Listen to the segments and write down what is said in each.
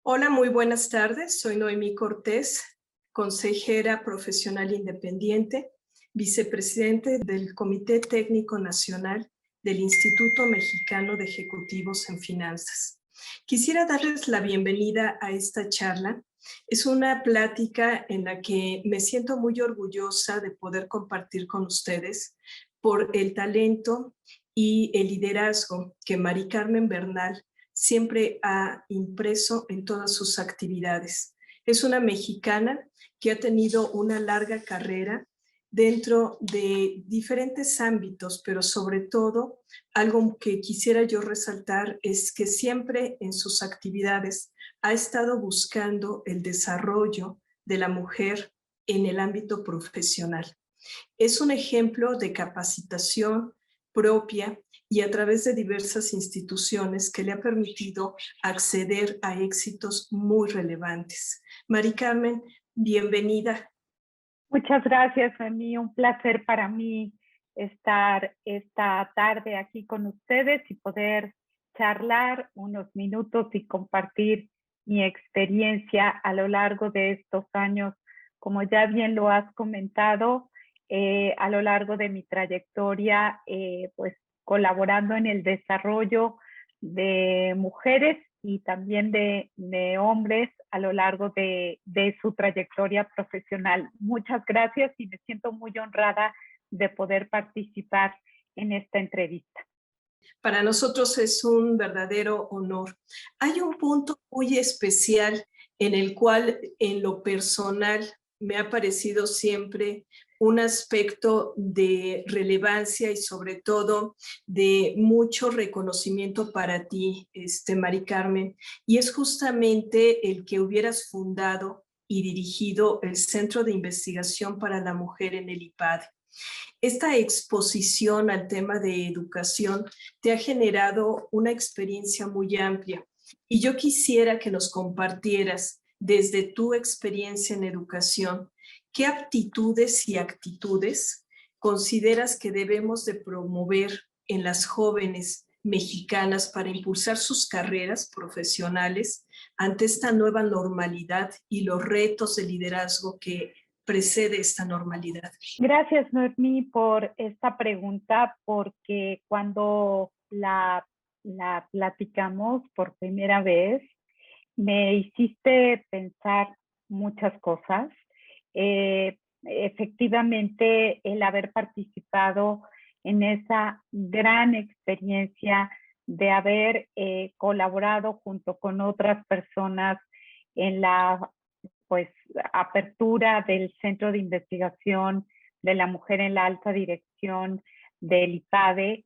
Hola, muy buenas tardes. Soy Noemí Cortés, consejera profesional independiente, vicepresidente del Comité Técnico Nacional del Instituto Mexicano de Ejecutivos en Finanzas. Quisiera darles la bienvenida a esta charla. Es una plática en la que me siento muy orgullosa de poder compartir con ustedes por el talento y el liderazgo que Mari Carmen Bernal siempre ha impreso en todas sus actividades. Es una mexicana que ha tenido una larga carrera dentro de diferentes ámbitos, pero sobre todo algo que quisiera yo resaltar es que siempre en sus actividades ha estado buscando el desarrollo de la mujer en el ámbito profesional. Es un ejemplo de capacitación propia y a través de diversas instituciones que le ha permitido acceder a éxitos muy relevantes. Mari Carmen, bienvenida. Muchas gracias, Noemí. Un placer para mí estar esta tarde aquí con ustedes y poder charlar unos minutos y compartir mi experiencia a lo largo de estos años. Como ya bien lo has comentado, a lo largo de mi trayectoria, pues colaborando en el desarrollo de mujeres y también de hombres a lo largo de su trayectoria profesional. Muchas gracias y me siento muy honrada de poder participar en esta entrevista. Para nosotros es un verdadero honor. Hay un punto muy especial en el cual en lo personal me ha parecido siempre un aspecto de relevancia y sobre todo de mucho reconocimiento para ti, Mari Carmen, y es justamente el que hubieras fundado y dirigido el Centro de Investigación para la Mujer en el IPADE. Esta exposición al tema de educación te ha generado una experiencia muy amplia y yo quisiera que nos compartieras desde tu experiencia en educación, ¿qué aptitudes y actitudes consideras que debemos de promover en las jóvenes mexicanas para impulsar sus carreras profesionales ante esta nueva normalidad y los retos de liderazgo que precede esta normalidad? Gracias, Noemí, por esta pregunta, porque cuando la platicamos por primera vez, me hiciste pensar muchas cosas. Efectivamente, el haber participado en esa gran experiencia de haber colaborado junto con otras personas en la pues apertura del Centro de Investigación de la Mujer en la Alta Dirección del IPADE,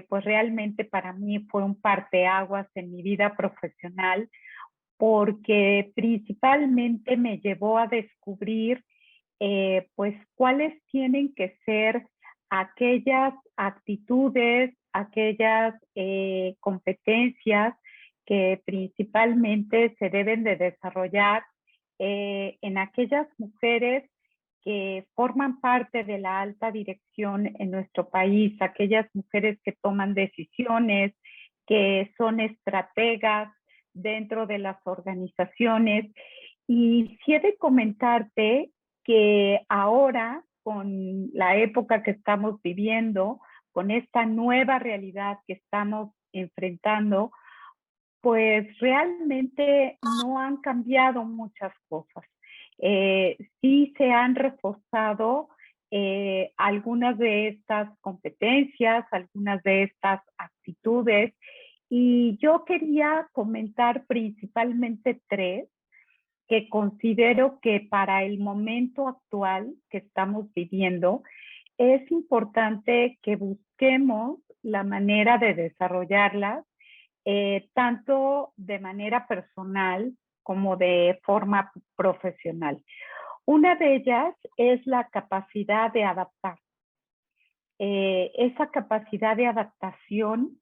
pues realmente para mí fue un parteaguas en mi vida profesional, porque principalmente me llevó a descubrir pues cuáles tienen que ser aquellas actitudes, aquellas competencias que principalmente se deben de desarrollar en aquellas mujeres que forman parte de la alta dirección en nuestro país, aquellas mujeres que toman decisiones, que son estrategas dentro de las organizaciones. Y sí he de comentarte que ahora, con la época que estamos viviendo, con esta nueva realidad que estamos enfrentando, pues realmente no han cambiado muchas cosas. Sí se han reforzado algunas de estas competencias, algunas de estas actitudes, y yo quería comentar principalmente tres que considero que para el momento actual que estamos viviendo es importante que busquemos la manera de desarrollarlas, tanto de manera personal como de forma profesional. Una de ellas es la capacidad de adaptar. Esa capacidad de adaptación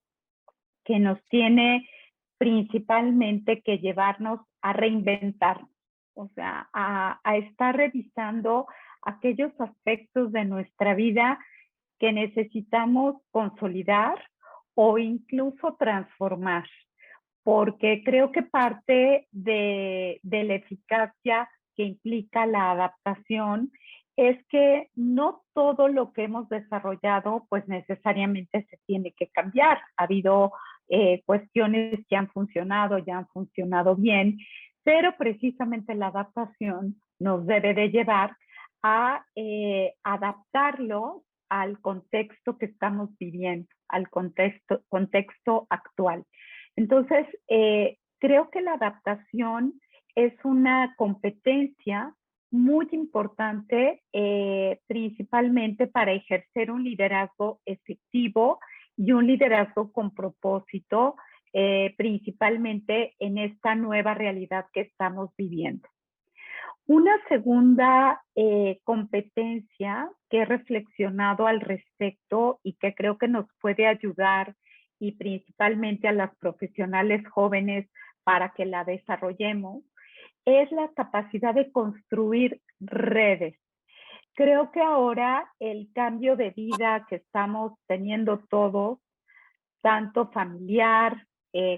que nos tiene principalmente que llevarnos a reinventarnos, o sea, a estar revisando aquellos aspectos de nuestra vida que necesitamos consolidar o incluso transformar, porque creo que parte de la eficacia que implica la adaptación es que no todo lo que hemos desarrollado pues necesariamente se tiene que cambiar. Ha habido cuestiones que han funcionado, ya han funcionado bien, pero precisamente la adaptación nos debe de llevar a adaptarlo al contexto que estamos viviendo, al contexto actual. Entonces, creo que la adaptación es una competencia muy importante, principalmente para ejercer un liderazgo efectivo y un liderazgo con propósito, principalmente en esta nueva realidad que estamos viviendo. Una segunda competencia que he reflexionado al respecto y que creo que nos puede ayudar, y principalmente a las profesionales jóvenes para que la desarrollemos, es la capacidad de construir redes. Creo que ahora el cambio de vida que estamos teniendo todos, tanto familiar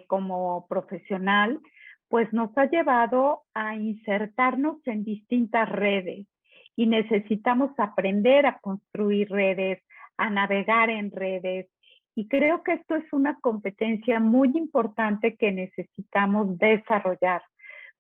como profesional, pues nos ha llevado a insertarnos en distintas redes y necesitamos aprender a construir redes, a navegar en redes. Y creo que esto es una competencia muy importante que necesitamos desarrollar.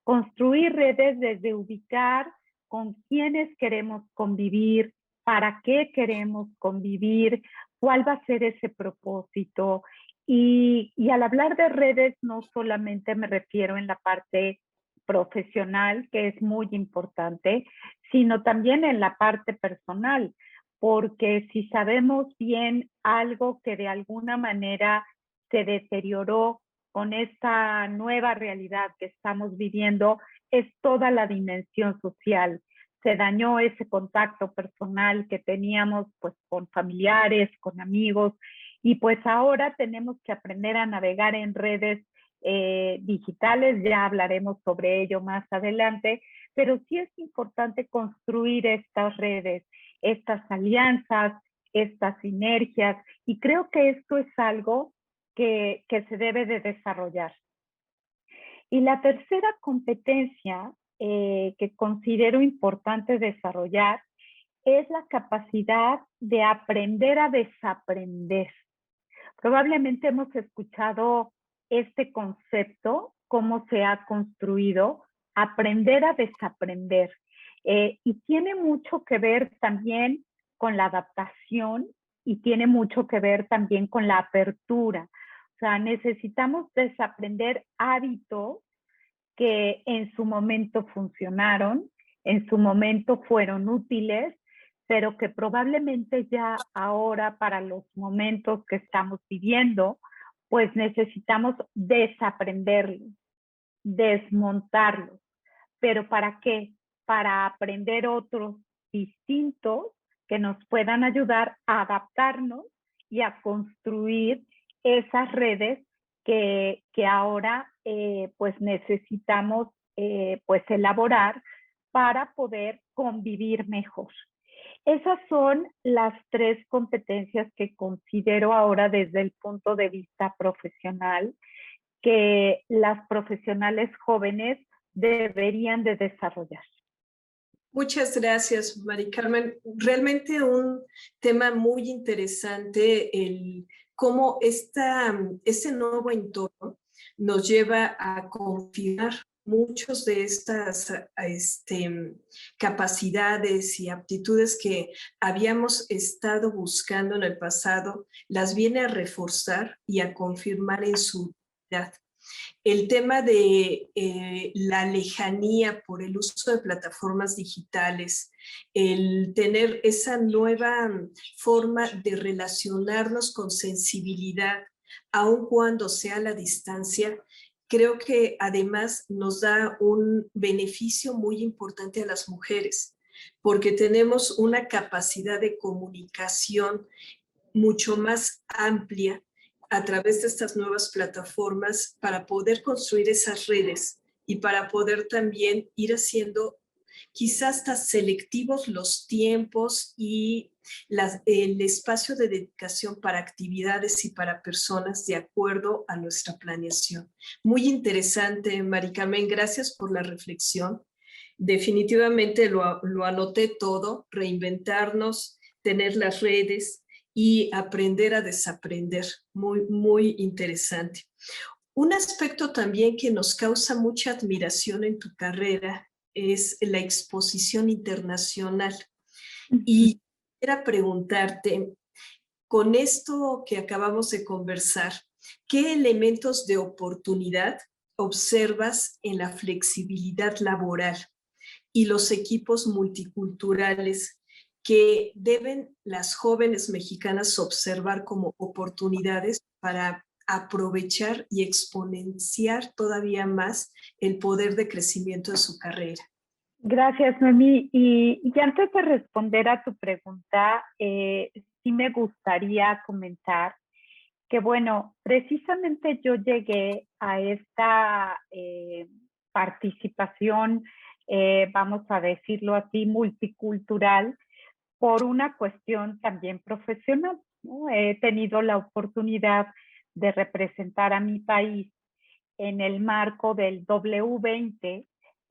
Construir redes desde ubicar con quiénes queremos convivir, para qué queremos convivir, cuál va a ser ese propósito. Y al hablar de redes, no solamente me refiero en la parte profesional, que es muy importante, sino también en la parte personal, porque si sabemos bien algo que de alguna manera se deterioró con esta nueva realidad que estamos viviendo, es toda la dimensión social. Se dañó ese contacto personal que teníamos pues con familiares, con amigos, y pues ahora tenemos que aprender a navegar en redes digitales. Ya hablaremos sobre ello más adelante, pero sí es importante construir estas redes, estas alianzas, estas sinergias, y creo que esto es algo que se debe de desarrollar. Y la tercera competencia que considero importante desarrollar es la capacidad de aprender a desaprender. Probablemente hemos escuchado este concepto, cómo se ha construido, aprender a desaprender. Y tiene mucho que ver también con la adaptación y tiene mucho que ver también con la apertura. O sea, necesitamos desaprender hábitos que en su momento funcionaron, en su momento fueron útiles, pero que probablemente ya ahora para los momentos que estamos viviendo, pues necesitamos desaprenderlos, desmontarlos. ¿Pero para qué? Para aprender otros distintos que nos puedan ayudar a adaptarnos y a construir esas redes que ahora pues necesitamos pues elaborar para poder convivir mejor. Esas son las tres competencias que considero ahora desde el punto de vista profesional que las profesionales jóvenes deberían de desarrollar. Muchas gracias, Mari Carmen. Realmente un tema muy interesante, el cómo este nuevo entorno nos lleva a confirmar muchas de estas capacidades y aptitudes que habíamos estado buscando en el pasado, las viene a reforzar y a confirmar en su utilidad. El tema de la lejanía por el uso de plataformas digitales, el tener esa nueva forma de relacionarnos con sensibilidad, aun cuando sea a la distancia, creo que además nos da un beneficio muy importante a las mujeres, porque tenemos una capacidad de comunicación mucho más amplia a través de estas nuevas plataformas para poder construir esas redes y para poder también ir haciendo quizás hasta selectivos los tiempos y el espacio de dedicación para actividades y para personas de acuerdo a nuestra planeación. Muy interesante, Mari Carmen, gracias por la reflexión. Definitivamente lo anoté todo, reinventarnos, tener las redes y aprender a desaprender. Muy, muy interesante. Un aspecto también que nos causa mucha admiración en tu carrera es la exposición internacional. Y quisiera preguntarte, con esto que acabamos de conversar, ¿qué elementos de oportunidad observas en la flexibilidad laboral y los equipos multiculturales que deben las jóvenes mexicanas observar como oportunidades para aprovechar y exponenciar todavía más el poder de crecimiento de su carrera? Gracias, Noemí. Y antes de responder a tu pregunta, sí me gustaría comentar que, bueno, precisamente yo llegué a esta participación, vamos a decirlo así, multicultural, por una cuestión también profesional, ¿no? He tenido la oportunidad de representar a mi país en el marco del W20,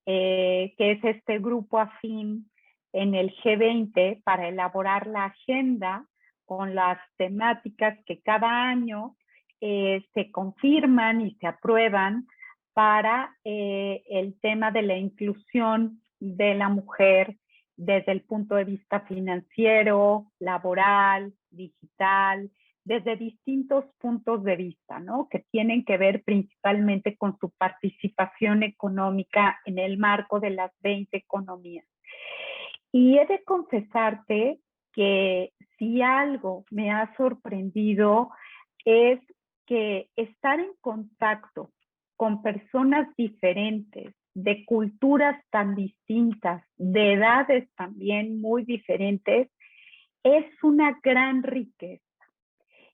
que es este grupo afín en el G20 para elaborar la agenda con las temáticas que cada año se confirman y se aprueban para el tema de la inclusión de la mujer desde el punto de vista financiero, laboral, digital, desde distintos puntos de vista, ¿no? Que tienen que ver principalmente con su participación económica en el marco de las 20 economías. Y he de confesarte que si algo me ha sorprendido es que estar en contacto con personas diferentes, de culturas tan distintas, de edades también muy diferentes, es una gran riqueza.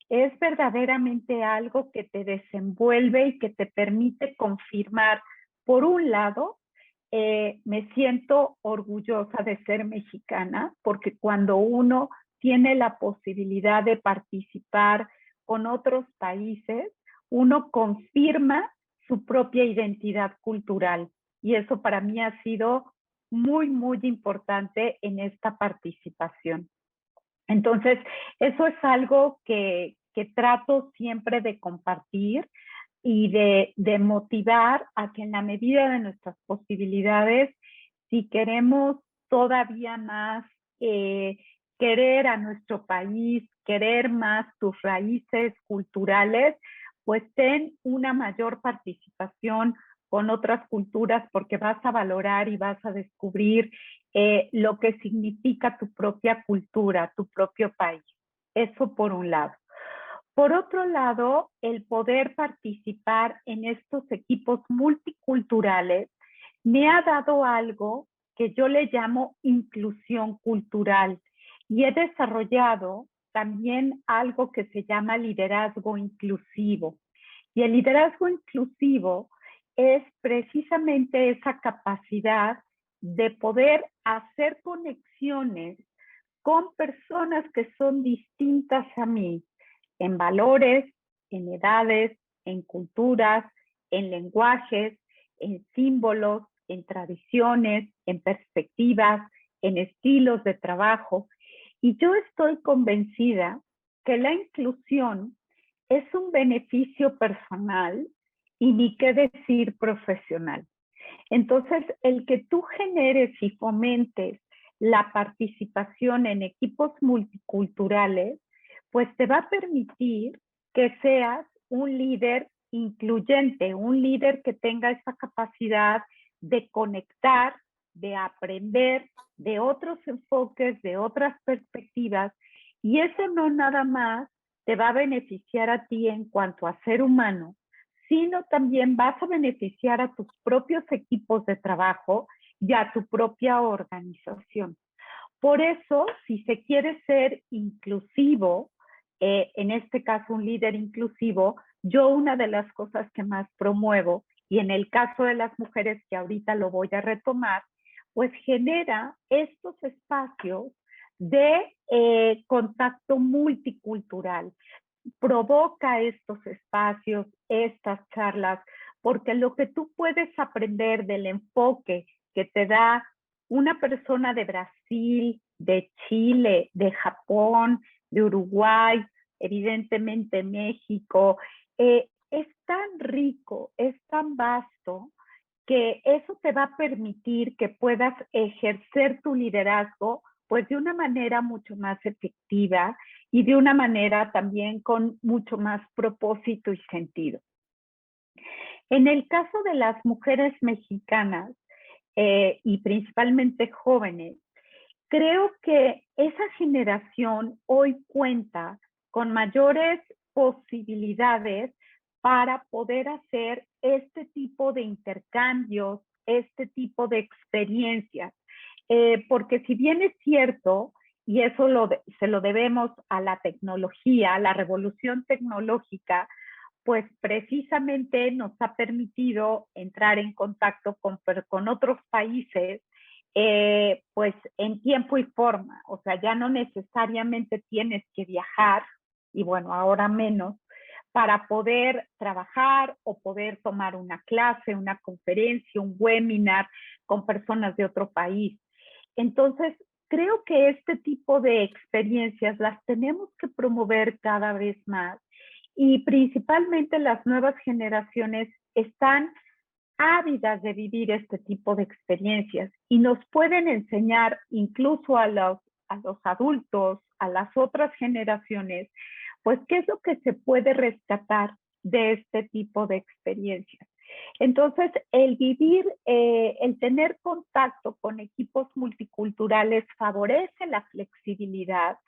Es verdaderamente algo que te desenvuelve y que te permite confirmar, por un lado, me siento orgullosa de ser mexicana, porque cuando uno tiene la posibilidad de participar con otros países, uno confirma su propia identidad cultural. Y eso para mí ha sido muy, muy importante en esta participación. Entonces, eso es algo que trato siempre de compartir y de motivar a que en la medida de nuestras posibilidades, si queremos todavía más querer a nuestro país, querer más tus raíces culturales, pues ten una mayor participación con otras culturas porque vas a valorar y vas a descubrir lo que significa tu propia cultura, tu propio país. Eso por un lado. Por otro lado, el poder participar en estos equipos multiculturales me ha dado algo que yo le llamo inclusión cultural y he desarrollado también algo que se llama liderazgo inclusivo. Y el liderazgo inclusivo es precisamente esa capacidad de poder hacer conexiones con personas que son distintas a mí, en valores, en edades, en culturas, en lenguajes, en símbolos, en tradiciones, en perspectivas, en estilos de trabajo. Y yo estoy convencida que la inclusión es un beneficio personal y ni qué decir profesional. Entonces, el que tú generes y fomentes la participación en equipos multiculturales, pues te va a permitir que seas un líder incluyente, un líder que tenga esa capacidad de conectar, de aprender de otros enfoques, de otras perspectivas, y eso no nada más te va a beneficiar a ti en cuanto a ser humano, sino también vas a beneficiar a tus propios equipos de trabajo y a tu propia organización. Por eso, si se quiere ser inclusivo, en este caso un líder inclusivo, yo una de las cosas que más promuevo, y en el caso de las mujeres que ahorita lo voy a retomar, pues genera estos espacios de contacto multicultural, provoca estos espacios, estas charlas, porque lo que tú puedes aprender del enfoque que te da una persona de Brasil, de Chile, de Japón, de Uruguay, evidentemente México, es tan rico, es tan vasto, que eso te va a permitir que puedas ejercer tu liderazgo pues de una manera mucho más efectiva y de una manera también con mucho más propósito y sentido. En el caso de las mujeres mexicanas y principalmente jóvenes, creo que esa generación hoy cuenta con mayores posibilidades para poder hacer este tipo de intercambios, este tipo de experiencias. Porque si bien es cierto, y eso se lo debemos a la tecnología, a la revolución tecnológica, pues precisamente nos ha permitido entrar en contacto con otros países, pues en tiempo y forma. O sea, ya no necesariamente tienes que viajar, y bueno, ahora menos, para poder trabajar o poder tomar una clase, una conferencia, un webinar con personas de otro país. Entonces, creo que este tipo de experiencias las tenemos que promover cada vez más y principalmente las nuevas generaciones están ávidas de vivir este tipo de experiencias y nos pueden enseñar incluso a los adultos, a las otras generaciones, pues qué es lo que se puede rescatar de este tipo de experiencias. Entonces, el vivir, el tener contacto con equipos multiculturales favorece la flexibilidad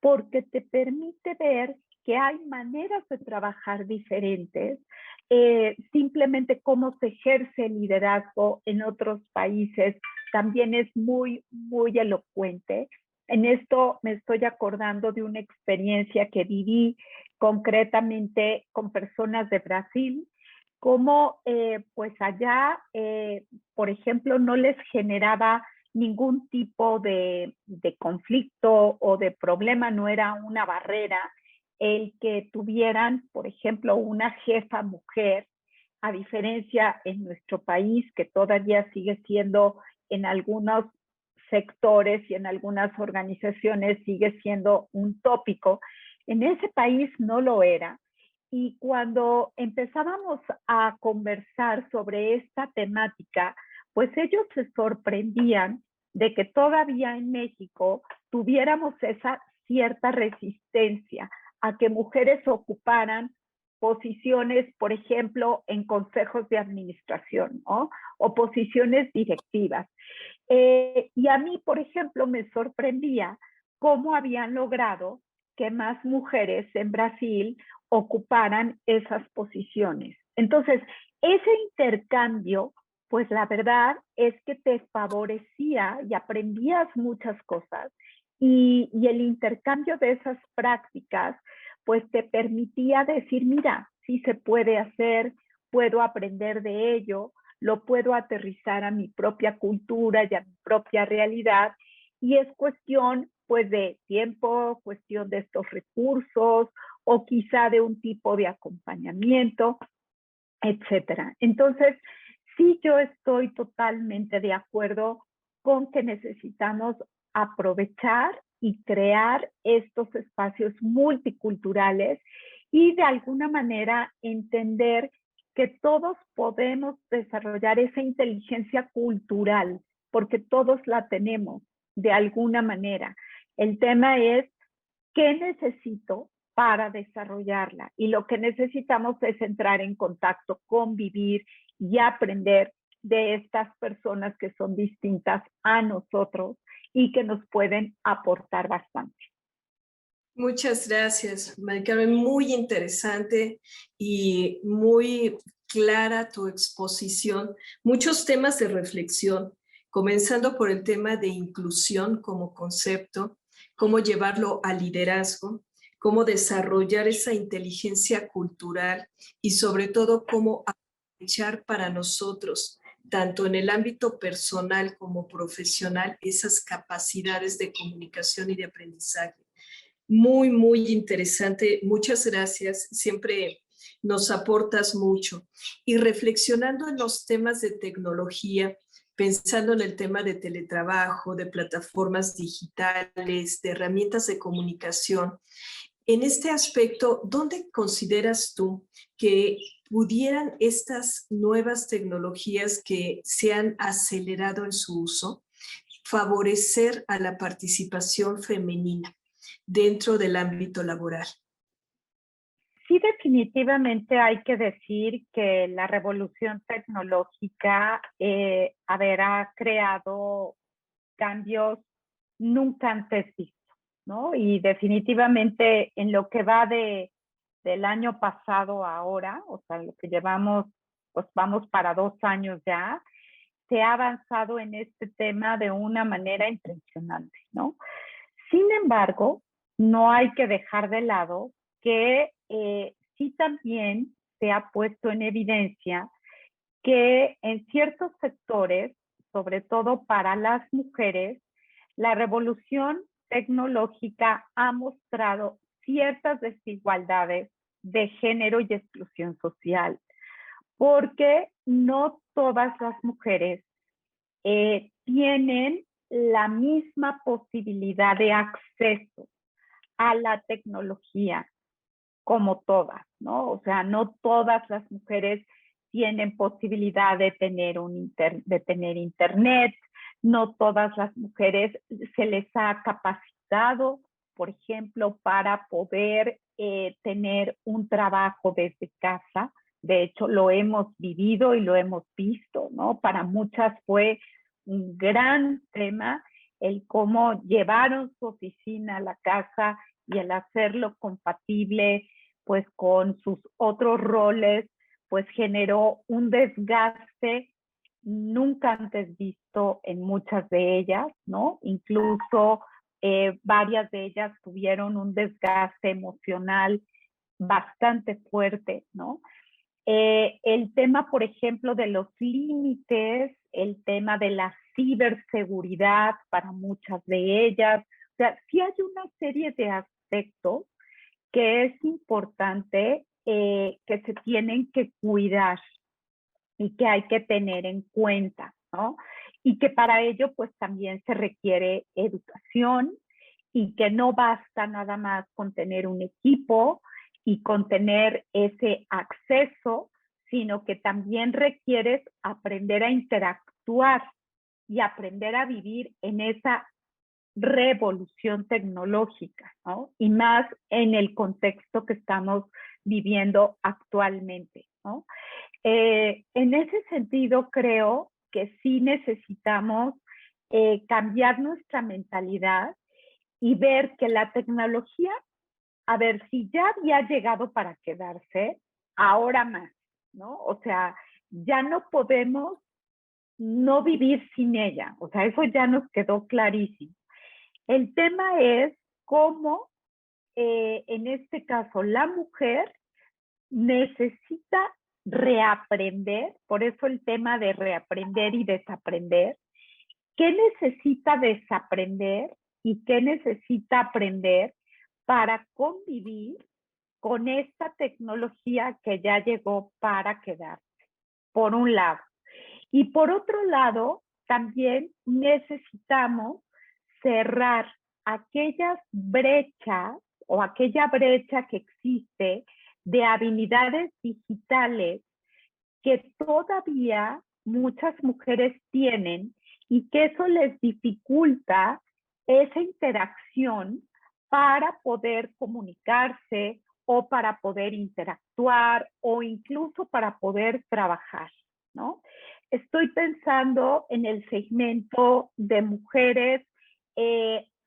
porque te permite ver que hay maneras de trabajar diferentes, simplemente cómo se ejerce el liderazgo en otros países también es muy, muy elocuente. En esto me estoy acordando de una experiencia que viví concretamente con personas de Brasil, como pues allá, por ejemplo, no les generaba ningún tipo de conflicto o de problema, no era una barrera el que tuvieran, por ejemplo, una jefa mujer, a diferencia en nuestro país, que todavía sigue siendo en algunos sectores y en algunas organizaciones sigue siendo un tópico. En ese país no lo era. Y cuando empezábamos a conversar sobre esta temática, pues ellos se sorprendían de que todavía en México tuviéramos esa cierta resistencia a que mujeres ocuparan posiciones, por ejemplo, en consejos de administración, ¿no? O posiciones directivas. Y a mí, por ejemplo, me sorprendía cómo habían logrado que más mujeres en Brasil ocuparan esas posiciones. Entonces, ese intercambio, pues la verdad es que te favorecía y aprendías muchas cosas. Y el intercambio de esas prácticas, pues te permitía decir, mira, sí se puede hacer, puedo aprender de ello, lo puedo aterrizar a mi propia cultura y a mi propia realidad. Y es cuestión, pues, de tiempo, cuestión de estos recursos o quizá de un tipo de acompañamiento, etcétera. Entonces, sí, yo estoy totalmente de acuerdo con que necesitamos aprovechar y crear estos espacios multiculturales y de alguna manera entender que todos podemos desarrollar esa inteligencia cultural, porque todos la tenemos de alguna manera. El tema es qué necesito para desarrollarla. Y lo que necesitamos es entrar en contacto, convivir y aprender de estas personas que son distintas a nosotros y que nos pueden aportar bastante. Muchas gracias, Mari Carmen. Muy interesante y muy clara tu exposición. Muchos temas de reflexión, comenzando por el tema de inclusión como concepto, cómo llevarlo al liderazgo, cómo desarrollar esa inteligencia cultural y sobre todo cómo aprovechar para nosotros tanto en el ámbito personal como profesional, esas capacidades de comunicación y de aprendizaje. Muy, muy interesante. Muchas gracias. Siempre nos aportas mucho. Y reflexionando en los temas de tecnología, pensando en el tema de teletrabajo, de plataformas digitales, de herramientas de comunicación, en este aspecto, ¿dónde consideras tú que pudieran estas nuevas tecnologías que se han acelerado en su uso favorecer a la participación femenina dentro del ámbito laboral? Sí, definitivamente hay que decir que la revolución tecnológica, ha creado cambios nunca antes vistos, ¿no? Y definitivamente en lo que va del año pasado a ahora, o sea, lo que llevamos, pues vamos para 2 años ya, se ha avanzado en este tema de una manera impresionante, ¿no? Sin embargo, no hay que dejar de lado que sí también se ha puesto en evidencia que en ciertos sectores, sobre todo para las mujeres, la revolución tecnológica ha mostrado ciertas desigualdades de género y exclusión social, porque no todas las mujeres tienen la misma posibilidad de acceso a la tecnología como todas, ¿no? O sea, no todas las mujeres tienen posibilidad de tener internet, no todas las mujeres se les ha capacitado, por ejemplo, para poder tener un trabajo desde casa. De hecho, lo hemos vivido y lo hemos visto, ¿no? Para muchas fue un gran tema el cómo llevaron su oficina a la casa y el hacerlo compatible pues con sus otros roles, pues generó un desgaste nunca antes visto en muchas de ellas, ¿no? Incluso varias de ellas tuvieron un desgaste emocional bastante fuerte, ¿no? El tema, por ejemplo, de los límites, el tema de la ciberseguridad para muchas de ellas. O sea, sí hay una serie de aspectos que es importante que se tienen que cuidar y que hay que tener en cuenta, ¿no? Y que para ello pues también se requiere educación y que no basta nada más con tener un equipo y con tener ese acceso, sino que también requieres aprender a interactuar y aprender a vivir en esa revolución tecnológica, ¿no? Y más en el contexto que estamos viviendo actualmente, ¿no? En ese sentido, creo que sí necesitamos cambiar nuestra mentalidad y ver que la tecnología, a ver, si ya había llegado para quedarse, ahora más, ¿no? O sea, ya no podemos no vivir sin ella, o sea, eso ya nos quedó clarísimo. El tema es cómo, en este caso, la mujer necesita reaprender, por eso el tema de reaprender y desaprender, qué necesita desaprender y qué necesita aprender para convivir con esta tecnología que ya llegó para quedarse, por un lado. Y por otro lado, también necesitamos cerrar aquellas brechas o aquella brecha que existe de habilidades digitales que todavía muchas mujeres tienen y que eso les dificulta esa interacción para poder comunicarse o para poder interactuar o incluso para poder trabajar, ¿no? Estoy pensando en el segmento de mujeres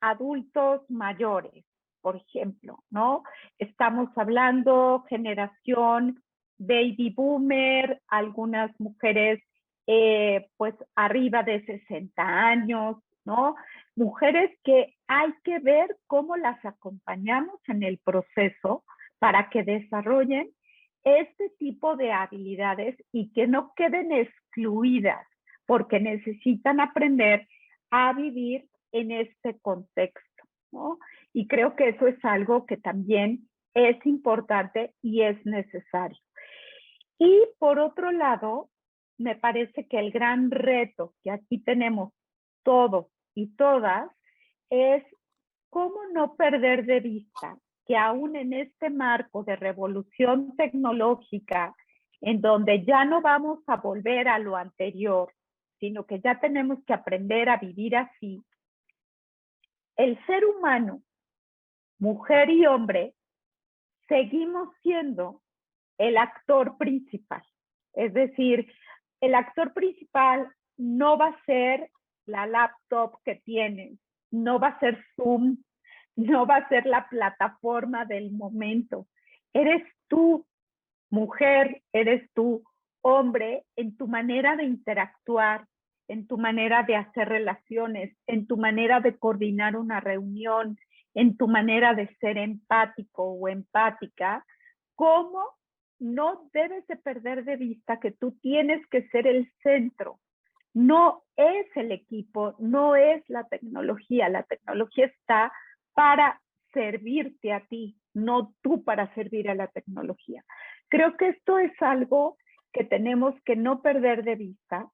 adultos mayores, por ejemplo, ¿no? Estamos hablando generación baby boomer, algunas mujeres pues arriba de 60 años, ¿no? Mujeres que hay que ver cómo las acompañamos en el proceso para que desarrollen este tipo de habilidades y que no queden excluidas porque necesitan aprender a vivir en este contexto, ¿no? Y creo que eso es algo que también es importante y es necesario. Y por otro lado, me parece que el gran reto que aquí tenemos todos y todas es cómo no perder de vista que aún en este marco de revolución tecnológica, en donde ya no vamos a volver a lo anterior, sino que ya tenemos que aprender a vivir así, el ser humano, mujer y hombre, seguimos siendo el actor principal. Es decir, el actor principal no va a ser la laptop que tienes, no va a ser Zoom, no va a ser la plataforma del momento. Eres tú, mujer, eres tú, hombre, en tu manera de interactuar, en tu manera de hacer relaciones, en tu manera de coordinar una reunión, en tu manera de ser empático o empática, cómo no debes de perder de vista que tú tienes que ser el centro. No es el equipo, no es la tecnología está para servirte a ti, no tú para servir a la tecnología. Creo que esto es algo que tenemos que no perder de vista,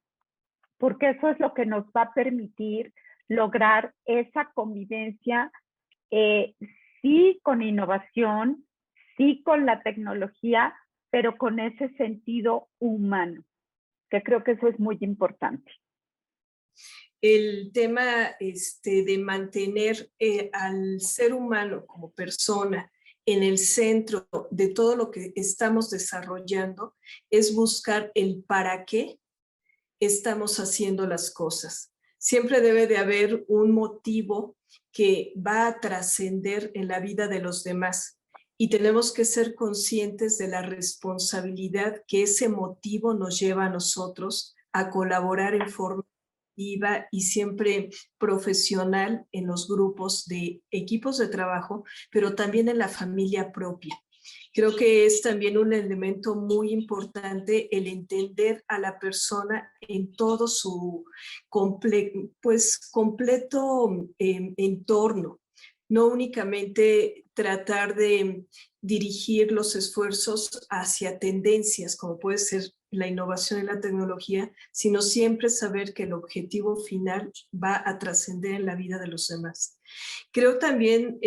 porque eso es lo que nos va a permitir lograr esa convivencia, sí con innovación, sí con la tecnología, pero con ese sentido humano, que creo que eso es muy importante. El tema de mantener al ser humano como persona en el centro de todo lo que estamos desarrollando es buscar el para qué estamos haciendo las cosas. Siempre debe de haber un motivo que va a trascender en la vida de los demás y tenemos que ser conscientes de la responsabilidad que ese motivo nos lleva a nosotros a colaborar en forma activa y siempre profesional en los grupos de equipos de trabajo, pero también en la familia propia. Creo que es también un elemento muy importante el entender a la persona en todo su completo entorno. No únicamente tratar de dirigir los esfuerzos hacia tendencias, como puede ser la innovación en la tecnología, sino siempre saber que el objetivo final va a trascender en la vida de los demás. Creo también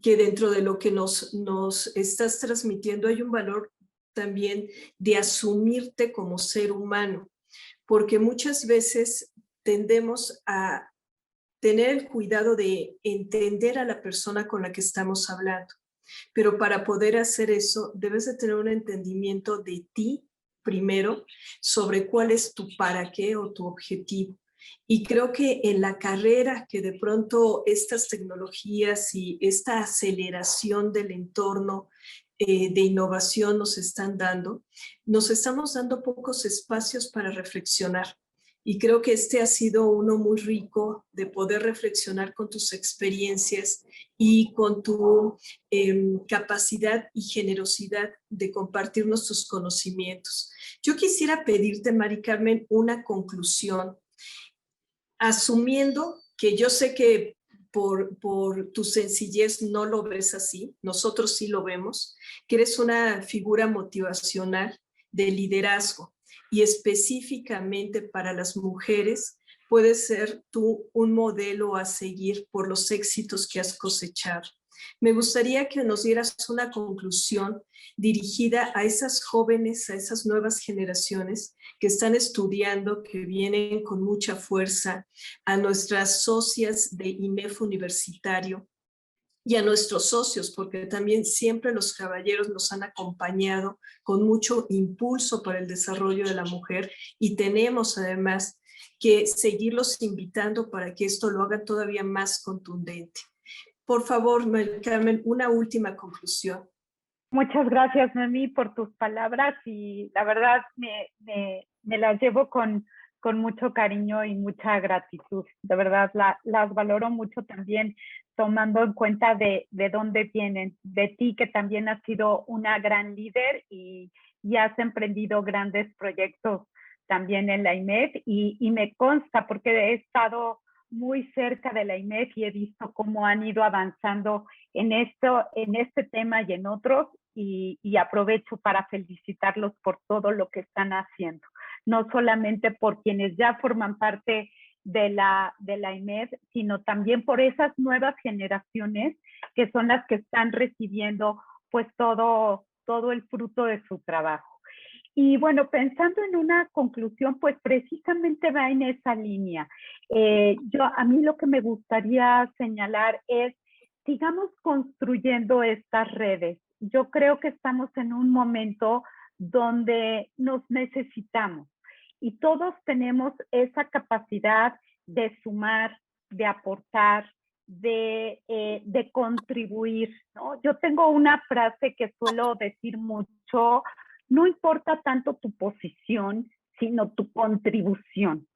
que dentro de lo que nos estás transmitiendo hay un valor también de asumirte como ser humano, porque muchas veces tendemos a tener el cuidado de entender a la persona con la que estamos hablando, pero para poder hacer eso debes de tener un entendimiento de ti primero sobre cuál es tu para qué o tu objetivo. Y creo que en la carrera que de pronto estas tecnologías y esta aceleración del entorno de innovación nos estamos dando pocos espacios para reflexionar. Y creo que este ha sido uno muy rico de poder reflexionar con tus experiencias y con tu capacidad y generosidad de compartirnos tus conocimientos. Yo quisiera pedirte, Mari Carmen, una conclusión, asumiendo que yo sé que por tu sencillez no lo ves así, nosotros sí lo vemos, que eres una figura motivacional de liderazgo y específicamente para las mujeres, puedes ser tú un modelo a seguir por los éxitos que has cosechado. Me gustaría que nos dieras una conclusión dirigida a esas jóvenes, a esas nuevas generaciones que están estudiando, que vienen con mucha fuerza, a nuestras socias de IMEF Universitario y a nuestros socios, porque también siempre los caballeros nos han acompañado con mucho impulso para el desarrollo de la mujer y tenemos además que seguirlos invitando para que esto lo haga todavía más contundente. Por favor, Mari Carmen, una última conclusión. Muchas gracias, Noemí, por tus palabras y la verdad me las llevo con mucho cariño y mucha gratitud. De verdad, las valoro mucho también, tomando en cuenta de dónde vienen, de ti que también has sido una gran líder y has emprendido grandes proyectos también en la IMED y me consta porque he estado muy cerca de la IMED y he visto cómo han ido avanzando en este tema y en otros y aprovecho para felicitarlos por todo lo que están haciendo, no solamente por quienes ya forman parte de la IMED, sino también por esas nuevas generaciones que son las que están recibiendo pues todo el fruto de su trabajo. Y bueno, pensando en una conclusión, pues precisamente va en esa línea. A mí lo que me gustaría señalar es, sigamos construyendo estas redes. Yo creo que estamos en un momento donde nos necesitamos y todos tenemos esa capacidad de sumar, de aportar, de contribuir, ¿no? Yo tengo una frase que suelo decir mucho: no importa tanto tu posición, sino tu contribución.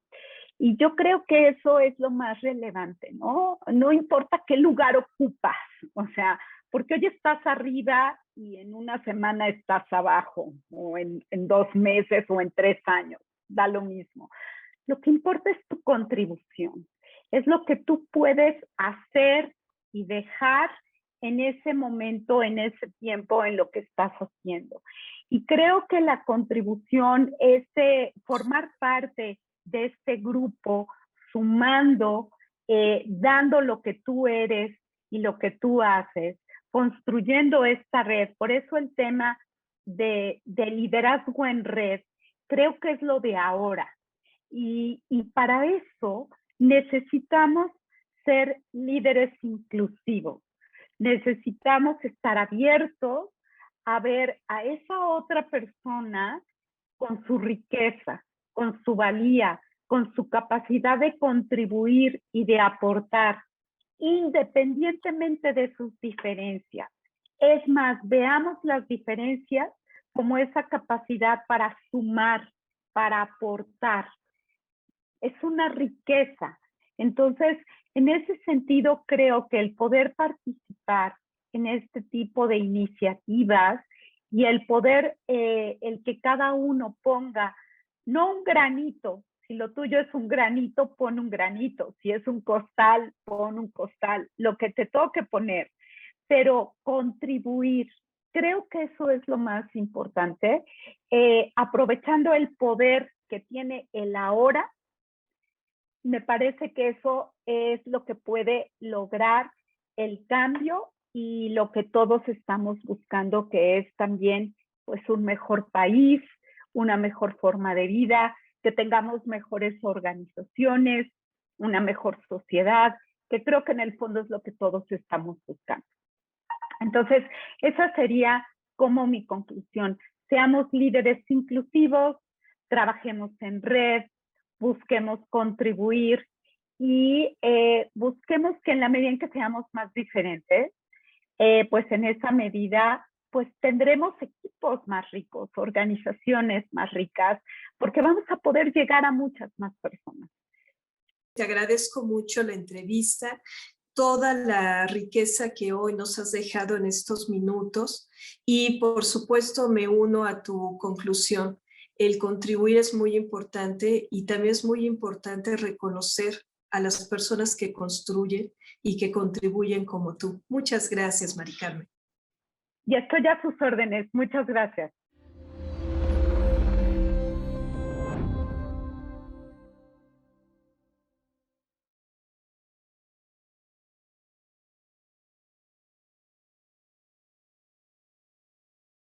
Y yo creo que eso es lo más relevante, ¿no? No importa qué lugar ocupas, o sea, porque hoy estás arriba y en una semana estás abajo, o en 2 meses o en 3 años, da lo mismo. Lo que importa es tu contribución, es lo que tú puedes hacer y dejar en ese momento, en ese tiempo, en lo que estás haciendo. Y creo que la contribución es formar parte de este grupo, sumando, dando lo que tú eres y lo que tú haces, construyendo esta red. Por eso el tema de liderazgo en red, creo que es lo de ahora. Y para eso necesitamos ser líderes inclusivos. Necesitamos estar abiertos a ver a esa otra persona con su riqueza, con su valía, con su capacidad de contribuir y de aportar, independientemente de sus diferencias. Es más, veamos las diferencias como esa capacidad para sumar, para aportar. Es una riqueza. Entonces, en ese sentido, creo que el poder participar en este tipo de iniciativas y el poder, el que cada uno ponga, no un granito, si lo tuyo es un granito, pon un granito, si es un costal, pon un costal, lo que te toque poner, pero contribuir. Creo que eso es lo más importante, aprovechando el poder que tiene el ahora. Me parece que eso es lo que puede lograr el cambio y lo que todos estamos buscando, que es también pues un mejor país, una mejor forma de vida, que tengamos mejores organizaciones, una mejor sociedad, que creo que en el fondo es lo que todos estamos buscando. Entonces, esa sería como mi conclusión. Seamos líderes inclusivos, trabajemos en red, busquemos contribuir y busquemos que en la medida en que seamos más diferentes, pues en esa medida pues tendremos equipos más ricos, organizaciones más ricas, porque vamos a poder llegar a muchas más personas. Te agradezco mucho la entrevista, toda la riqueza que hoy nos has dejado en estos minutos y por supuesto me uno a tu conclusión. El contribuir es muy importante y también es muy importante reconocer a las personas que construyen y que contribuyen como tú. Muchas gracias, Mari Carmen. Y estoy a sus órdenes. Muchas gracias.